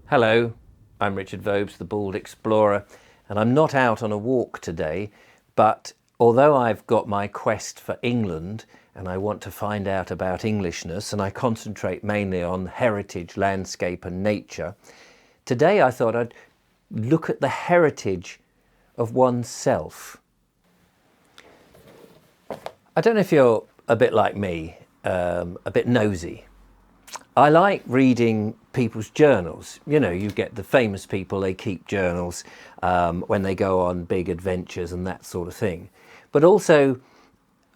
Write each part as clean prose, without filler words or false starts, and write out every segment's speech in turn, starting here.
Hello, I'm Richard Vobes, the Bald Explorer, and I'm not out on a walk today, but although I've got my quest for England and I want to find out about Englishness and I concentrate mainly on heritage, landscape and nature, today I thought I'd look at the heritage of oneself. I don't know if you're a bit like me, a bit nosy. I like reading people's journals. You know, you get the famous people, they keep journals when they go on big adventures and that sort of thing. But also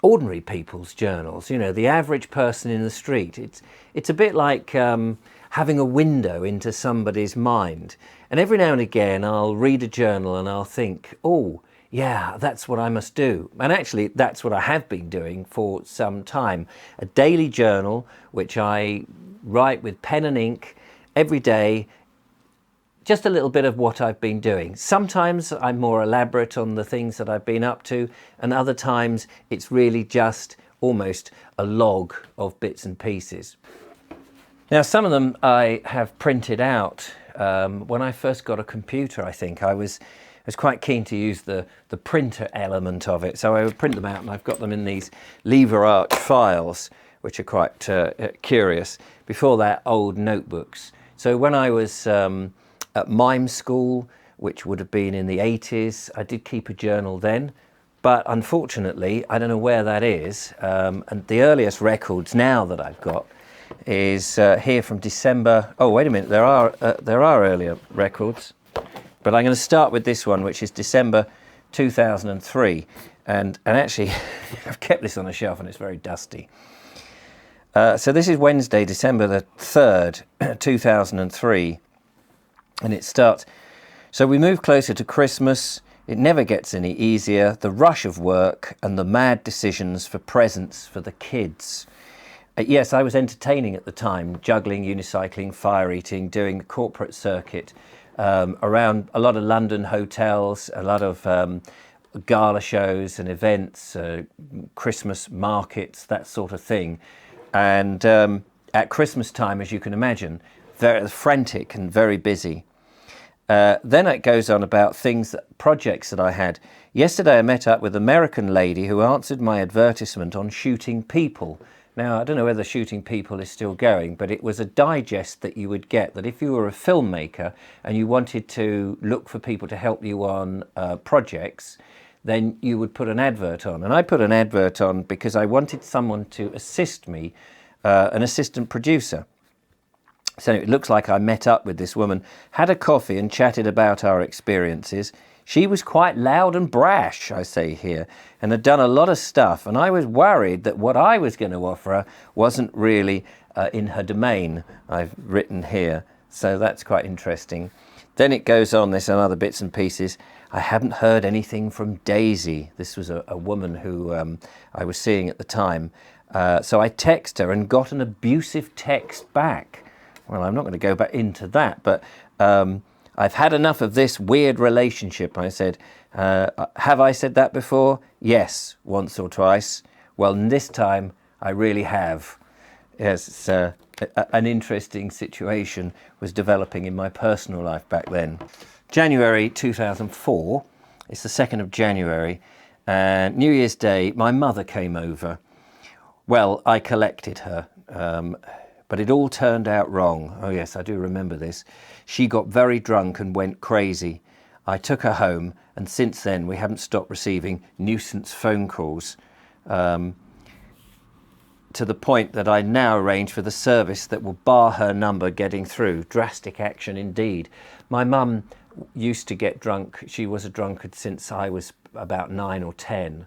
ordinary people's journals, you know, the average person in the street. It's a bit like having a window into somebody's mind. And every now and again I'll read a journal and I'll think, oh, yeah, that's what I must do. And actually, that's what I have been doing for some time. A daily journal, which I write with pen and ink every day, just a little bit of what I've been doing. Sometimes I'm more elaborate on the things that I've been up to, and other times it's really just almost a log of bits and pieces. Now, some of them I have printed out. When I first got a computer, I think I was quite keen to use the printer element of it. So I would print them out, and I've got them in these lever arch files, which are quite curious. Before that, old notebooks. So when I was at mime school, which would have been in the 80s, I did keep a journal then. But unfortunately, I don't know where that is. And the earliest records now that I've got is here from December. Oh, wait a minute, there are earlier records. But I'm going to start with this one, which is December 2003. And actually, I've kept this on a shelf and it's very dusty. So this is Wednesday, December the 3rd, 2003. And it starts, so we move closer to Christmas. It never gets any easier. The rush of work and the mad decisions for presents for the kids. Yes, I was entertaining at the time, juggling, unicycling, fire eating, doing the corporate circuit. Around a lot of London hotels, a lot of gala shows and events, Christmas markets, that sort of thing. And at Christmas time, as you can imagine, very frantic and very busy. Then it goes on about projects that I had. Yesterday I met up with an American lady who answered my advertisement on shooting people. Now, I don't know whether shooting people is still going, but it was a digest that you would get, that if you were a filmmaker and you wanted to look for people to help you on projects, then you would put an advert on. And I put an advert on because I wanted someone to assist me, an assistant producer. So it looks like I met up with this woman, had a coffee and chatted about our experiences. She was quite loud and brash, I say here, and had done a lot of stuff. And I was worried that what I was going to offer her wasn't really in her domain, I've written here. So that's quite interesting. Then it goes on, there's some other bits and pieces. I haven't heard anything from Daisy. This was a woman who I was seeing at the time. So I text her and got an abusive text back. Well, I'm not going to go back into that, but I've had enough of this weird relationship. I said, have I said that before? Yes, once or twice. Well, this time I really have. Yes, an interesting situation was developing in my personal life back then. January 2004, it's the 2nd of January, and New Year's Day, my mother came over. Well, I collected her. But it all turned out wrong. Oh yes, I do remember this. She got very drunk and went crazy. I took her home, and since then we haven't stopped receiving nuisance phone calls, to the point that I now arrange for the service that will bar her number getting through. Drastic action indeed. My mum used to get drunk. She was a drunkard since I was about 9 or 10.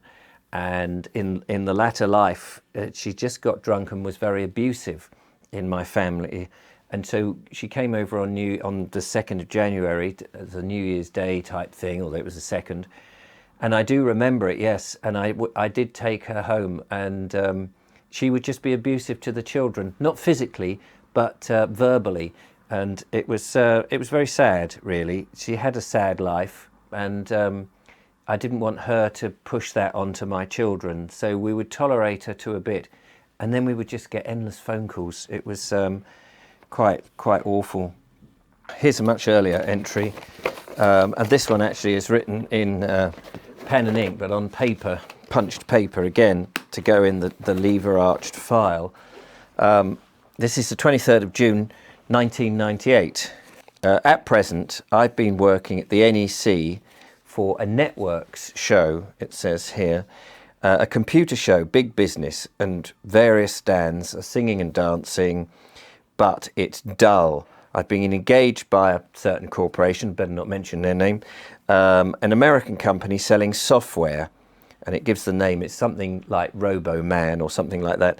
And in the latter life, she just got drunk and was very abusive in my family. And so she came over on the 2nd of January as a New Year's Day type thing, although it was the 2nd. And I do remember it, yes. And I did take her home, and she would just be abusive to the children, not physically, but verbally. And it was very sad, really. She had a sad life, and I didn't want her to push that onto my children. So we would tolerate her to a bit. And then we would just get endless phone calls. It was quite awful. Here's a much earlier entry, and this one actually is written in pen and ink, but on paper, punched paper again, to go in the lever arched file. This is the 23rd of June 1998. At present, I've been working at the NEC for a networks show, it says here, a computer show, big business, and various stands are singing and dancing, but it's dull. I've been engaged by a certain corporation, better not mention their name, an American company selling software, and it gives the name, it's something like Robo-Man or something like that.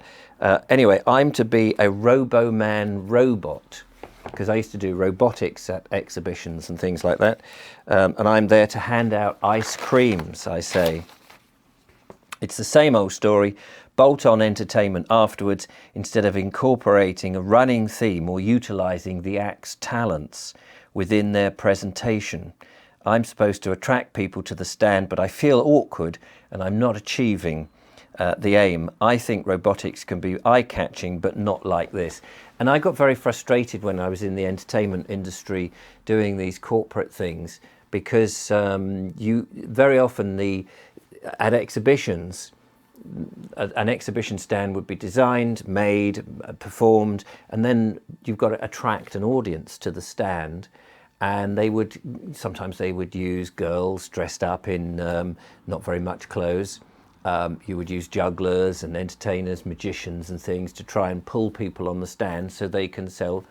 Anyway, I'm to be a Robo-Man robot, because I used to do robotics at exhibitions and things like that, and I'm there to hand out ice creams, I say. It's the same old story, bolt-on entertainment afterwards, instead of incorporating a running theme or utilising the act's talents within their presentation. I'm supposed to attract people to the stand, but I feel awkward and I'm not achieving the aim. I think robotics can be eye-catching, but not like this. And I got very frustrated when I was in the entertainment industry doing these corporate things, because very often at exhibitions, an exhibition stand would be designed, made, performed, and then you've got to attract an audience to the stand. And sometimes they would use girls dressed up in not very much clothes. You would use jugglers and entertainers, magicians and things to try and pull people on the stand so they can sell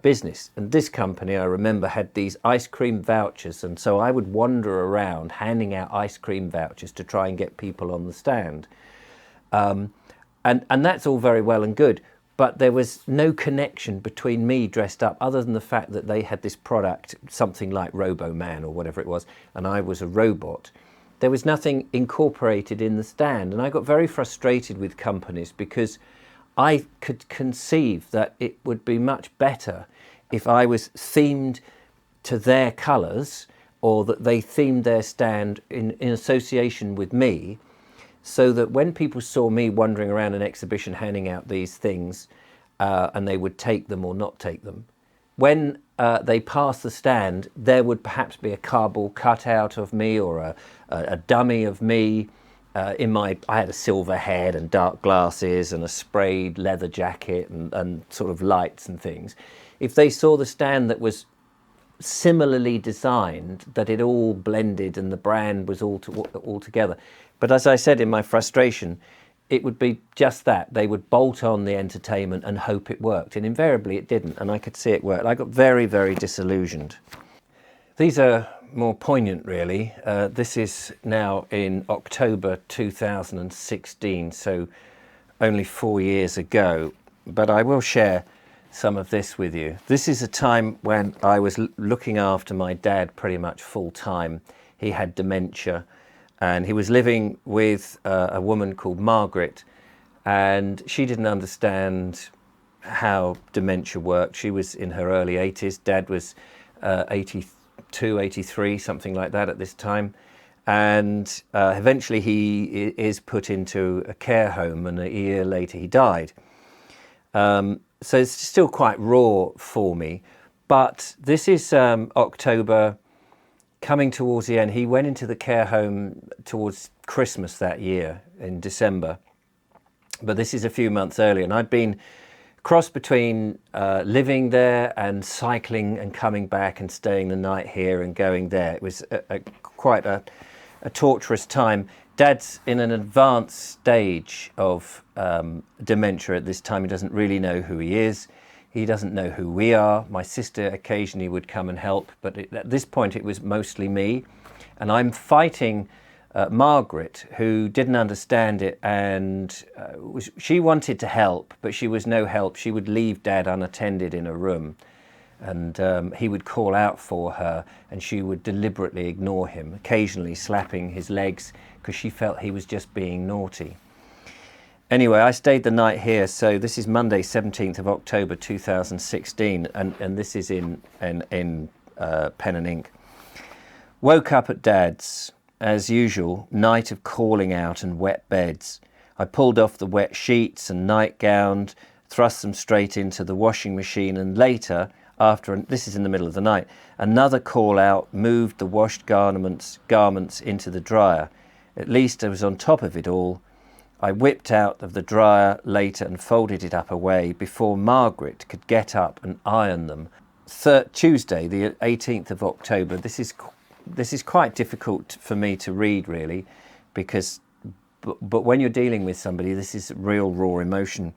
business. And this company, I remember, had these ice cream vouchers, and so I would wander around handing out ice cream vouchers to try and get people on the stand. And that's all very well and good, but there was no connection between me dressed up, other than the fact that they had this product, something like Robo-Man or whatever it was, and I was a robot. There was nothing incorporated in the stand, and I got very frustrated with companies, because I could conceive that it would be much better if I was themed to their colours, or that they themed their stand in association with me, so that when people saw me wandering around an exhibition handing out these things, and they would take them or not take them, when they passed the stand, there would perhaps be a cardboard cutout of me, or a dummy of me. I had a silver head and dark glasses and a sprayed leather jacket and sort of lights and things. If they saw the stand that was similarly designed, that it all blended and the brand was all together. But as I said in my frustration, it would be just that. They would bolt on the entertainment and hope it worked. And invariably it didn't, and I could see it work. I got very, very disillusioned. These are more poignant, really. This is now in October 2016, so only 4 years ago. But I will share some of this with you. This is a time when I was looking after my dad pretty much full time. He had dementia, and he was living with a woman called Margaret, and she didn't understand how dementia worked. She was in her early 80s. Dad was 82, 83, something like that at this time. And eventually he is put into a care home, and a year later he died. So it's still quite raw for me. But this is October, coming towards the end. He went into the care home towards Christmas that year, in December. But this is a few months earlier, and I'd been cross between living there and cycling and coming back and staying the night here and going there. It was quite a torturous time. Dad's in an advanced stage of dementia at this time. He doesn't really know who he is. He doesn't know who we are. My sister occasionally would come and help, but at this point it was mostly me. And I'm fighting Margaret, who didn't understand it, and she wanted to help, but she was no help. She would leave Dad unattended in a room, and he would call out for her, and she would deliberately ignore him, occasionally slapping his legs because she felt he was just being naughty. Anyway, I stayed the night here, so this is Monday, 17th of October 2016, and this is in pen and ink. Woke up at Dad's. As usual, night of calling out and wet beds. I pulled off the wet sheets and nightgown, thrust them straight into the washing machine, and later after, this is in the middle of the night, another call out moved the washed garments into the dryer. At least I was on top of it all. I whipped out of the dryer later and folded it up away before Margaret could get up and iron them. Tuesday, the 18th of October. This is quite difficult for me to read, really, because but when you're dealing with somebody, this is real raw emotion.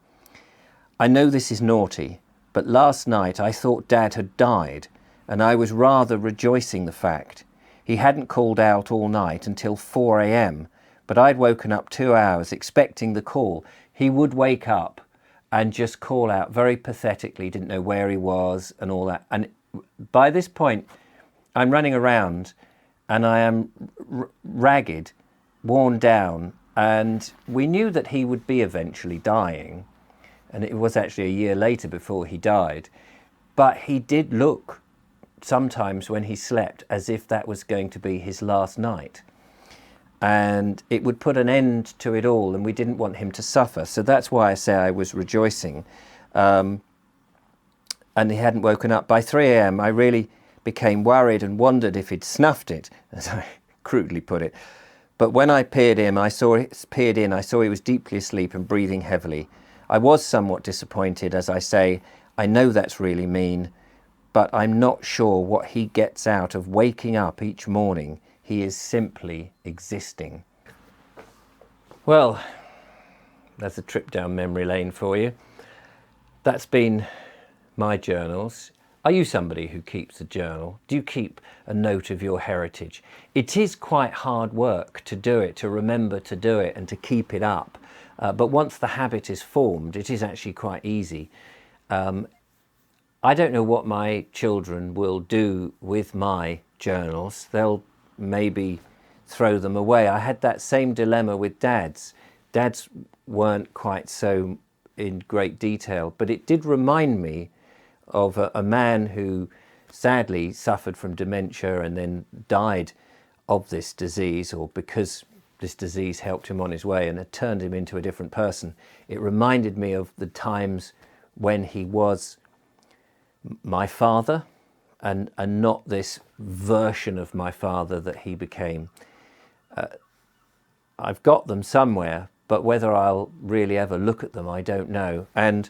I know this is naughty, but last night I thought Dad had died, and I was rather rejoicing the fact. He hadn't called out all night until 4 a.m, but I'd woken up 2 hours expecting the call. He would wake up and just call out very pathetically, didn't know where he was and all that. And by this point, I'm running around and I am ragged, worn down, and we knew that he would be eventually dying. And it was actually a year later before he died. But he did look sometimes when he slept as if that was going to be his last night. And it would put an end to it all, and we didn't want him to suffer. So that's why I say I was rejoicing. And he hadn't woken up. By 3 a.m, I really became worried and wondered if he'd snuffed it, as I crudely put it. But when I peered in, I saw he was deeply asleep and breathing heavily. I was somewhat disappointed, as I say. I know that's really mean, but I'm not sure what he gets out of waking up each morning. He is simply existing. Well, that's a trip down memory lane for you. That's been my journals. Are you somebody who keeps a journal? Do you keep a note of your heritage? It is quite hard work to do it, to remember to do it and to keep it up. But once the habit is formed, it is actually quite easy. I don't know what my children will do with my journals. They'll maybe throw them away. I had that same dilemma with Dad's. Dad's weren't quite so in great detail, but it did remind me of a man who sadly suffered from dementia and then died of this disease, or because this disease helped him on his way and it turned him into a different person. It reminded me of the times when he was my father and not this version of my father that he became. I've got them somewhere, but whether I'll really ever look at them, I don't know. And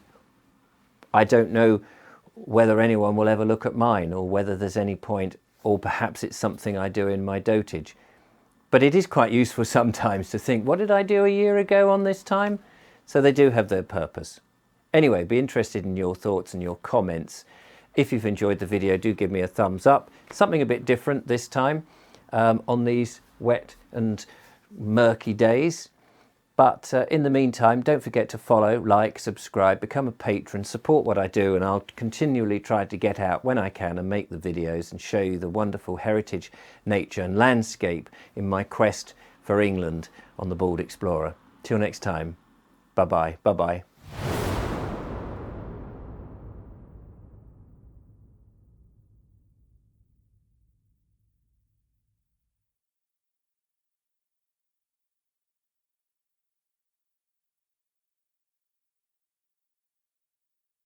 I don't know whether anyone will ever look at mine, or whether there's any point, or perhaps it's something I do in my dotage. But it is quite useful sometimes to think, what did I do a year ago on this time? So they do have their purpose. Anyway, be interested in your thoughts and your comments. If you've enjoyed the video, do give me a thumbs up. Something a bit different this time on these wet and murky days. But in the meantime, don't forget to follow, like, subscribe, become a patron, support what I do, and I'll continually try to get out when I can and make the videos and show you the wonderful heritage, nature and landscape in my quest for England on the Bald Explorer. Till next time, bye-bye, bye-bye.